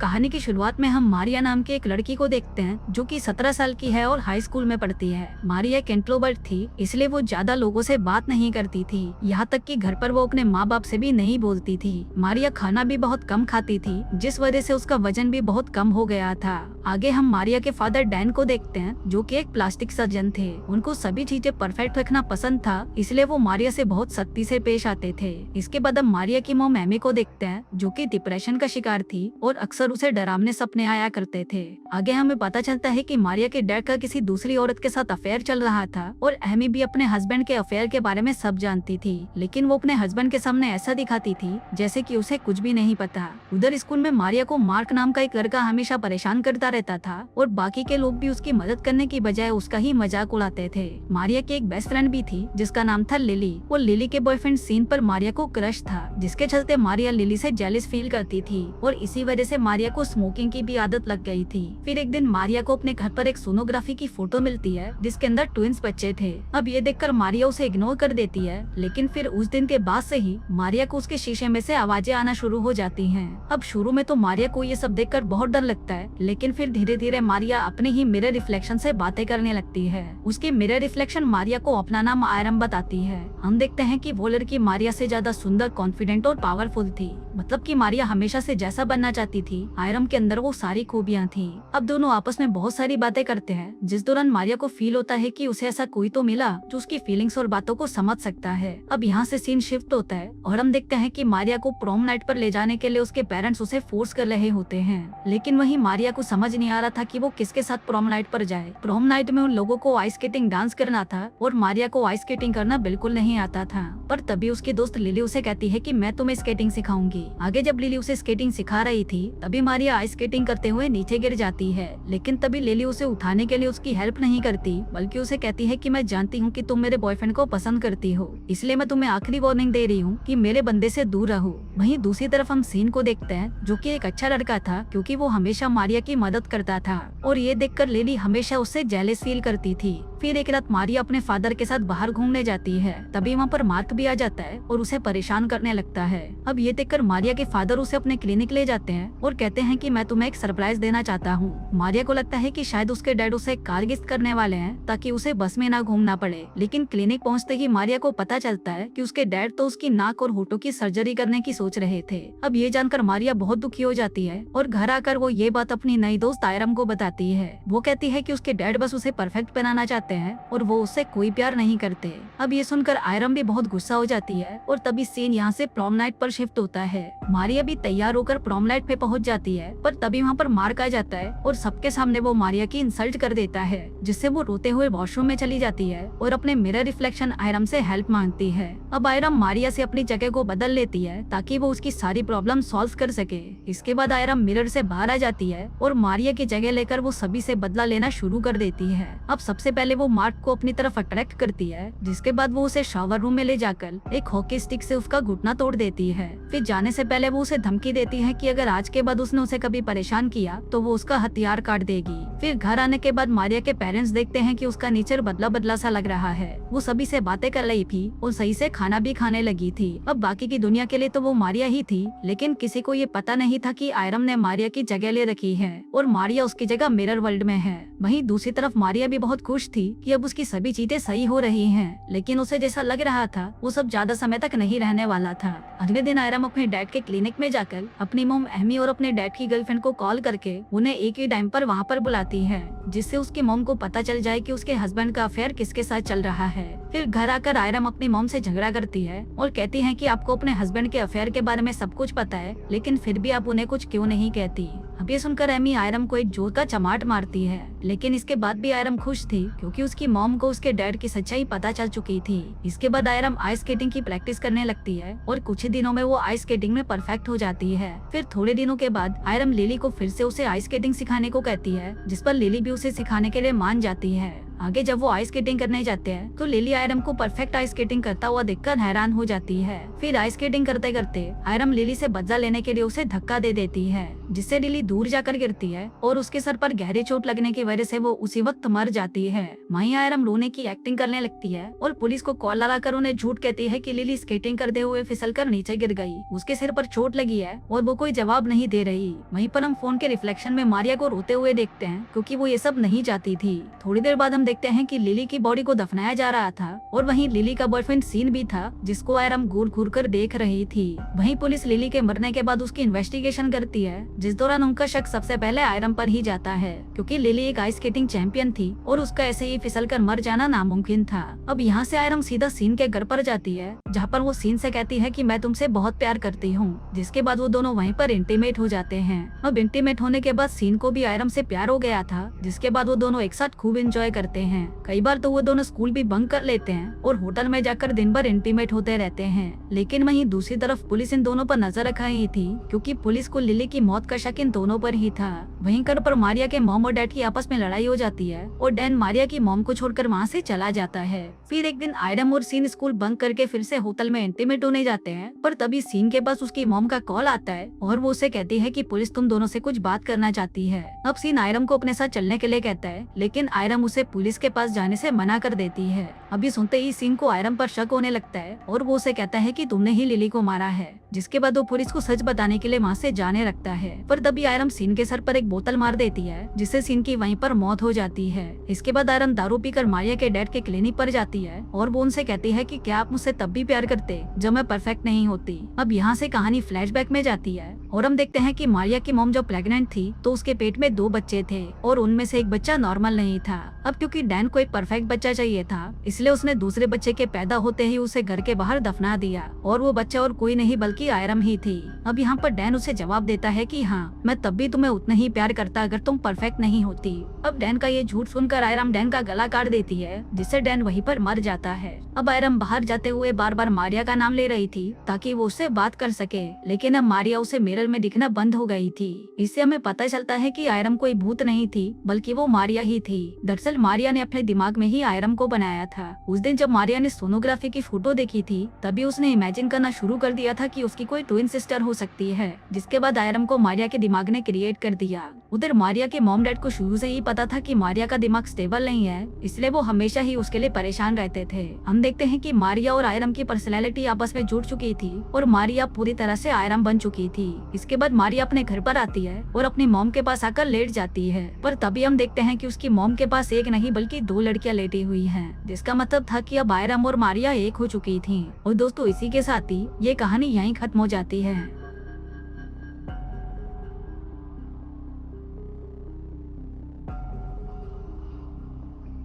कहानी की शुरुआत में हम मारिया नाम की एक लड़की को देखते हैं जो कि 17 साल की है और हाई स्कूल में पढ़ती है। मारिया एक इंट्रोवर्ट थी, इसलिए वो ज्यादा लोगों से बात नहीं करती थी। यहाँ तक कि घर पर वो अपने माँ बाप से भी नहीं बोलती थी। मारिया खाना भी बहुत कम खाती थी, जिस वजह से उसका वजन भी बहुत कम हो गया था। आगे हम मारिया के फादर डैन को देखते हैं जो कि एक प्लास्टिक सर्जन थे। उनको सभी चीजें परफेक्ट रखना पसंद था, इसलिए वो मारिया से बहुत सख्ती से पेश आते थे। इसके बाद हम मारिया की मॉम एमी को देखते हैं जो कि डिप्रेशन का शिकार थी और अक्सर उसे डरावने सपने आया करते थे। आगे हमें पता चलता है कि मारिया के डैड का किसी दूसरी औरत के साथ अफेयर चल रहा था और एमी भी अपने हस्बैंड के अफेयर के बारे में सब जानती थी, लेकिन वो अपने हस्बैंड के सामने ऐसा दिखाती थी जैसे कि उसे कुछ भी नहीं पता। उधर स्कूल में मारिया को मार्क नाम का एक लड़का हमेशा परेशान करता रहता था और बाकी के लोग भी उसकी मदद करने की बजाय उसका ही मजाक उड़ाते थे। मारिया की एक बेस्ट फ्रेंड भी थी जिसका नाम था लिली। वो लिली के बॉयफ्रेंड सीन पर मारिया को क्रश था, जिसके चलते मारिया लिली से जेलस फील करती थी और इसी वजह से मारिया को स्मोकिंग की भी आदत लग गई थी। फिर एक दिन मारिया को अपने घर पर एक सोनोग्राफी की फोटो मिलती है जिसके अंदर ट्विंस बच्चे थे। अब ये देखकर मारिया उसे इग्नोर कर देती है, लेकिन फिर उस दिन के बाद से ही मारिया को उसके शीशे में से आवाजें आना शुरू हो जाती हैं। अब शुरू में तो मारिया को ये सब देखकर बहुत डर लगता है, लेकिन फिर धीरे धीरे मारिया अपने ही मिरर रिफ्लेक्शन से बातें करने लगती है। उसकी मिरर रिफ्लेक्शन मारिया को अपना नाम आयरम बताती है। हम देखते हैं कि वो लड़की मारिया से ज्यादा सुंदर, कॉन्फिडेंट और पावरफुल थी। मतलब कि मारिया हमेशा से जैसा बनना चाहती थी, आयरम के अंदर वो सारी खूबियां थी। अब दोनों आपस में बहुत सारी बातें करते हैं, जिस दौरान मारिया को फील होता है कि उसे ऐसा कोई तो मिला जो उसकी फीलिंग्स और बातों को समझ सकता है। अब यहाँ से सीन शिफ्ट होता है और हम देखते हैं कि मारिया को प्रॉम नाइट पर ले जाने के लिए उसके पेरेंट्स उसे फोर्स कर रहे होते हैं, लेकिन वही मारिया को समझ नहीं आ रहा था कि वो किसके साथ प्रॉम नाइट पर जाए। प्रॉम नाइट में उन लोगों को आइस स्केटिंग डांस करना था और मारिया को आइस स्केटिंग करना बिल्कुल नहीं आता था। पर तभी उसकी दोस्त लिली उसे कहती है कि मैं तुम्हें स्केटिंग सिखाऊंगी। आगे जब लिली उसे स्केटिंग सिखा रही थी तभी मारिया आइस स्केटिंग करते हुए नीचे गिर जाती है, लेकिन तभी लिली उसे उठाने के लिए उसकी हेल्प नहीं करती, बल्कि उसे कहती है कि मैं जानती हूँ कि तुम मेरे बॉयफ्रेंड को पसंद करती हो, इसलिए मैं तुम्हें आखिरी वार्निंग दे रही हूँ कि मेरे बंदे से दूर रहो। वहीं दूसरी तरफ हम सीन को देखते हैं जो कि एक अच्छा लड़का था, क्योंकि वो हमेशा मारिया की मदद करता था और ये देखकर लिली हमेशा उससे जेलस फील करती थी। फिर एक रात मारिया अपने फादर के साथ बाहर घूमने जाती है, तभी वहाँ पर मार्क भी आ जाता है और उसे परेशान करने लगता है। अब ये देखकर मारिया के फादर उसे अपने क्लिनिक ले जाते हैं और कहते हैं कि मैं तुम्हें एक सरप्राइज देना चाहता हूँ। मारिया को लगता है कि शायद उसके डैड उसे कार गिफ्ट करने वाले हैं ताकि उसे बस में ना घूमना पड़े, लेकिन क्लिनिक पहुँचते ही मारिया को पता चलता है कि उसके डैड तो उसकी नाक और होठों की सर्जरी करने की सोच रहे थे। अब ये जानकर मारिया बहुत दुखी हो जाती है और घर आकर वो ये बात अपनी नई दोस्त आयरम को बताती है। वो कहती है कि उसके डैड बस उसे परफेक्ट बनाना चाहते हैं और वो उससे कोई प्यार नहीं करते। अब ये सुनकर आयरम भी बहुत गुस्सा हो जाती है और तभी सीन यहाँ से प्रॉम नाइट पर शिफ्ट होता है। मारिया भी तैयार होकर प्रॉम नाइट पे पहुँच जाती है, पर तभी वहाँ पर मार्क आ जाता है और सबके सामने वो मारिया की इंसल्ट कर देता है, जिससे वो रोते हुए वॉशरूम में चली जाती है और अपने मिरर रिफ्लेक्शन आयरम से हेल्प मांगती है। अब आयरम मारिया से अपनी जगह को बदल लेती है ताकि वो उसकी सारी प्रॉब्लम सॉल्व कर सके। इसके बाद आयरम मिरर से बाहर आ जाती है और मारिया की जगह लेकर वो सभी से बदला लेना शुरू कर देती है। अब सबसे पहले वो मार्क को अपनी तरफ अट्रैक्ट करती है, जिसके बाद वो उसे शावर रूम में ले जाकर एक हॉकी स्टिक से उसका घुटना तोड़ देती है। फिर जाने से पहले वो उसे धमकी देती है कि अगर आज के बाद उसने उसे कभी परेशान किया तो वो उसका हथियार काट देगी। फिर घर आने के बाद मारिया के पेरेंट्स देखते हैं कि उसका नेचर बदला बदला सा लग रहा है। वो सभी से बातें कर रही थी और सही से खाना भी खाने लगी थी। अब बाकी की दुनिया के लिए तो वो मारिया ही थी, लेकिन किसी को ये पता नहीं था कि आयरम ने मारिया की जगह ले रखी है और मारिया उसकी जगह मिरर वर्ल्ड में है। वहीं दूसरी तरफ मारिया भी बहुत खुश थी कि अब उसकी सभी चीजें सही हो रही हैं, लेकिन उसे जैसा लग रहा था वो सब ज्यादा समय तक नहीं रहने वाला था। अगले दिन आयरम अपने डैड के क्लिनिक में जाकर अपनी मॉम एमी और अपने डैड की गर्लफ्रेंड को कॉल करके उन्हें एक ही टाइम पर वहाँ पर बुलाती है, जिससे उसकी मॉम को पता चल जाए कि उसके हस्बैंड का अफेयर किसके साथ चल रहा है। फिर घर आकर आयरम अपनी मॉम से झगड़ा करती है और कहती है कि आपको अपने हस्बैंड के अफेयर के बारे में सब कुछ पता है, लेकिन फिर भी आप उन्हें कुछ क्यों नहीं कहती। अब ये सुनकर एमी आयरम को एक जोर का चमाट मारती है, लेकिन इसके बाद भी आयरम खुश थी क्योंकि उसकी मॉम को उसके डैड की सच्चाई पता चल चुकी थी। इसके बाद आयरम आइस स्केटिंग की प्रैक्टिस करने लगती है और कुछ ही दिनों में वो आइस स्केटिंग में परफेक्ट हो जाती है। फिर थोड़े दिनों के बाद आयरम लिली को फिर से उसे आइस स्केटिंग सिखाने को कहती है, जिस पर लिली भी उसे सिखाने के लिए मान जाती है। आगे जब वो आइस स्केटिंग करने जाते हैं तो लिली आयरम को परफेक्ट आइस स्केटिंग करता हुआ देखकर हैरान हो जाती है। फिर आइस स्केटिंग करते करते आयरम लिली से बदला लेने के लिए उसे धक्का दे देती है, जिससे लिली दूर जाकर गिरती है और उसके सर पर गहरी चोट लगने की वजह से वो उसी वक्त मर जाती है। वहीं आयरम रोने की एक्टिंग करने लगती है और पुलिस को कॉल लगाकर उन्हें झूठ कहती है कि लिली स्केटिंग करते हुए फिसलकर नीचे गिर गई, उसके सिर पर चोट लगी है और वो कोई जवाब नहीं दे रही। वहीं पर हम फोन के रिफ्लेक्शन में मारिया को रोते हुए देखते हैं, क्योंकि वो ये सब नहीं चाहती थी। थोड़ी देर बाद हम देखते हैं कि लिली की बॉडी को दफनाया जा रहा था और वहीं लिली का बॉयफ्रेंड सीन भी था, जिसको आयरम घूर घूर कर देख रही थी। वहीं पुलिस लिली के मरने के बाद उसकी इन्वेस्टिगेशन करती है, जिस दौरान उनका शक सबसे पहले आयरम पर ही जाता है, क्योंकि लिली एक आइस स्केटिंग चैंपियन थी और उसका ऐसे ही फिसलकर मर जाना नामुमकिन था। अब यहाँ से आयरम सीधा सीन के घर पर जाती है, जहाँ पर वो सीन से कहती है कि मैं तुमसे बहुत प्यार करती हूँ, जिसके बाद वो दोनों वहीं पर इंटीमेट हो जाते हैं। अब इंटीमेट होने के बाद सीन को भी आयरम से प्यार हो गया था, जिसके बाद वो दोनों एक साथ खूब एंजॉय करते हैं। कई बार तो वो दोनों स्कूल भी बंक कर लेते हैं और होटल में जाकर दिन भर इंटीमेट होते रहते हैं। लेकिन वहीं दूसरी तरफ पुलिस इन दोनों पर नजर रखाई ही थी, क्योंकि पुलिस को लिली की मौत का शक इन दोनों पर ही था। वहीं घर पर मारिया के मॉम और डैड की आपस में लड़ाई हो जाती है और डैन मारिया की मॉम को छोड़कर वहाँ से चला जाता है। फिर एक दिन आयरम और सीन स्कूल बंक करके फिर से होटल में इंटीमेट होने जाते हैं, पर तभी सीन के पास उसकी मॉम का कॉल आता है और वो उसे कहती है कि पुलिस तुम दोनों से कुछ बात करना चाहती है। अब सीन आयरम को अपने साथ चलने के लिए कहता है, लेकिन आयरम उसे पुलिस के पास जाने से मना कर देती है। अभी सुनते ही सीन को आयरम पर शक होने लगता है और वो उसे कहता है कि तुमने ही लिली को मारा है, जिसके बाद वो पुलिस को सच बताने के लिए वहाँ से जाने लगता है। पर तभी आयरम सीन के सर पर एक बोतल मार देती है, जिससे सीन की वहीं पर मौत हो जाती है। इसके बाद आयरम दारू पीकर मारिया के डैड के क्लिनिक पर जाती है और वो उनसे कहती है कि क्या आप मुझसे तब भी प्यार करते जब मैं परफेक्ट नहीं होती। अब यहाँ से कहानी फ्लैशबैक में जाती है और हम देखते हैं कि मारिया की मॉम जब प्रेग्नेंट थी तो उसके पेट में 2 बच्चे थे और उनमें से एक बच्चा नॉर्मल नहीं था। अब क्योंकि डैन को एक परफेक्ट बच्चा चाहिए था, इसलिए उसने दूसरे बच्चे के पैदा होते ही उसे घर के बाहर दफना दिया और वो बच्चा और कोई नहीं बल्कि आयरम ही थी। अब यहाँ पर डैन उसे जवाब देता है कि हाँ, मैं तब भी तुम्हें उतना ही प्यार करता अगर तुम परफेक्ट नहीं होती। अब डैन का ये झूठ सुनकर आयरम डैन का गला काट देती है, जिससे डैन वहीं पर मर जाता है। अब आयरम बाहर जाते हुए बार बार मारिया का नाम ले रही थी ताकि वो उससे बात कर सके, लेकिन अब मारिया उसे मिरर में दिखना बंद हो गई थी। इससे हमें पता चलता है कि आयरम कोई भूत नहीं थी, बल्कि वो मारिया ही थी। दरअसल मारिया ने अपने दिमाग में ही आयरम को बनाया था। उस दिन जब मारिया ने सोनोग्राफी की फोटो देखी थी, तभी उसने इमेजिन करना शुरू कर दिया था कि उसकी कोई ट्विन सिस्टर हो सकती है, जिसके बाद आयरम को मारिया के दिमाग ने क्रिएट कर दिया। उधर मारिया के मॉम डैड को शुरू से ही पता था कि मारिया का दिमाग स्टेबल नहीं है, इसलिए वो हमेशा ही उसके लिए परेशान रहते थे। हम देखते हैं कि मारिया और आयरम की पर्सनैलिटी आपस में जुड़ चुकी थी और मारिया पूरी तरह से आयरम बन चुकी थी। इसके बाद मारिया अपने घर पर आती है और अपनी मॉम के पास आकर लेट जाती है, पर तभी हम देखते हैं कि उसकी मॉम के पास एक नहीं बल्कि 2 लड़कियां लेटी हुई हैं, जिसका मतलब था कि अब आयरम और मारिया एक हो चुकी थी। और दोस्तों, इसी के साथ ही ये कहानी यहीं खत्म हो जाती है।